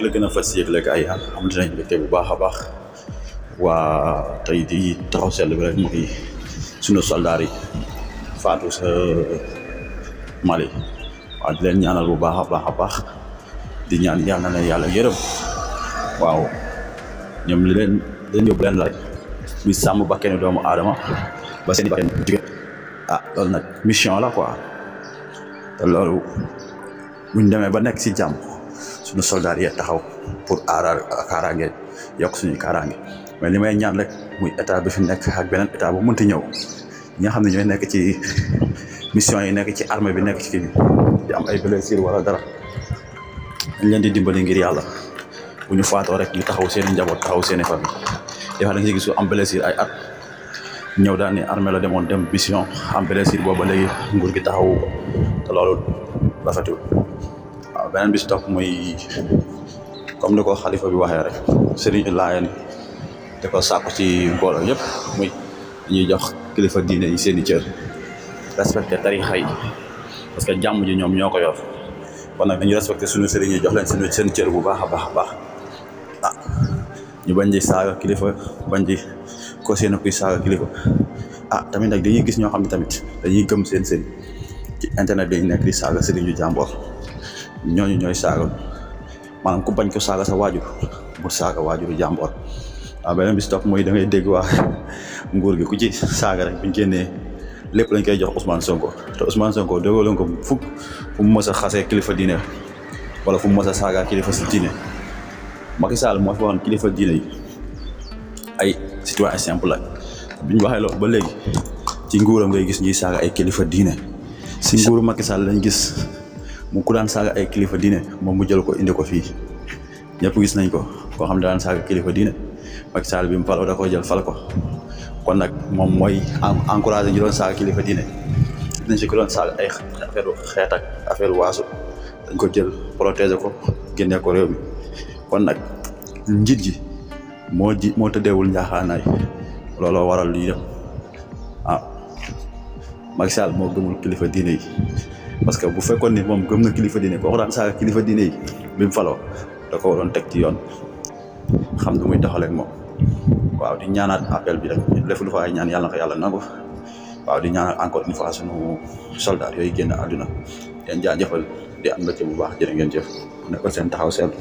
la gën a fas yéeg ay xamante nañ mbégte bu baax a baax waa tey di taxaw seetlu bi rek mooy sunu soldaar yi faatu sa Mali waaw di leen ñaanal bu baax a baax di ñaan yàlla na yàlla yërëm waaw ñoom li leen yóbbu leen la rek muy sàmm bakkanu doomu aadama ba seen bakkan jóge loolu nag mission la quoi te loolu buñ demee ba nekk si jàmm suñu soldat yi taxaw pour kaaraange yokk suñu kaaraange mais li may ñaan rek muy état bi fi nekk ak beneen état bu mënti ñëw ñi nga xam ne ñooy nekk ci mission yi nekk ci armée bi nekk ci kii bi di am ay blessure wala dara dañ leen di dimbali ngir yàlla bu ñu faatoo rek ñu taxaw seen i njaboot taxaw seen i famille des fois da nga si gis am blessure ay at ñëw daal ni armée la demoon dem mission am blessure booba léegi nguur gi taxawu te loolu rafetul. waaw beneen bi si topp muy comme ni ko xalifa bi waxee rek Serigne Laayeen da ko sàkku ci mbooloo yëpp muy dañuy jox kilifa diine yi seen i cër respecté tarixa yi parce que jàmm ji ñoom ñoo ko yor kon nag dañuy respecté suñu sëriñ yi jox leen seen cër bu baax a baax ñu bañ di saaga kilifa bañ di ko seen kuy saaga kilifa tamit nag dañuy gis ñoo xam ne tamit dañuy gëm seen sëriñ ci internet dañu nekk di saaga sëriñ yu jàmboor ñooñu ñooy saaga maanaam ku bañ ko saaga sa waajur bu saaga waajuru jàmboor beneen bi si topp mooy da ngay dégg waa nguur gi ku ci saaga rek buñ génnee lépp lañ koy jox Ousmane Sonko te Ousmane Sonko déggoo leen ko fu mu mës a xasee kilifa diine wala fu mu mës a saaga kilifa si diine Macky Sall moo fi waxoon kilifa diine yi ay citoyen simple la bi ñu waxee loolu ba léegi ci nguuram ngay gis ñuy saaga ay kilifa diine si nguuru Macky Sall lañ gis mu ku daan saaga ay kilifa diine moom mu jël ko indi ko fii ñëpp gis nañ ko koo xam ne daan saaga kilifa diine Macky Sall bi mu faloo da ko jël fal ko kon nag moom mooy encouragé ñu doon saaga kilifa diine dañ si ko doon saaga ay affaire xeet ak affaire waasu dañ ko jël protéger ko génnee ko réew mi kon nag njiit ji moo tëddeewul njaaxaanaay looloo waral lii yëpp Macky Sall moo gëmul kilifa diine yi parce que bu fekkoon ni moom gëm na kilifa diine koo daan saaga kilifa diine yi bi mu faloo da ko waroon teg ci yoon xam nu muy doxaleeg moom waaw di ñaanaat appel bi rek def lu fa ay ñaan yàlla na ko yàlla nangu waaw di ñaanal encore une fois sunu soldat yooyu génn àdduna leen jaajëfal di am mbégte bu baax jërë ngeen jëf nekkoon seen taxaw seetlu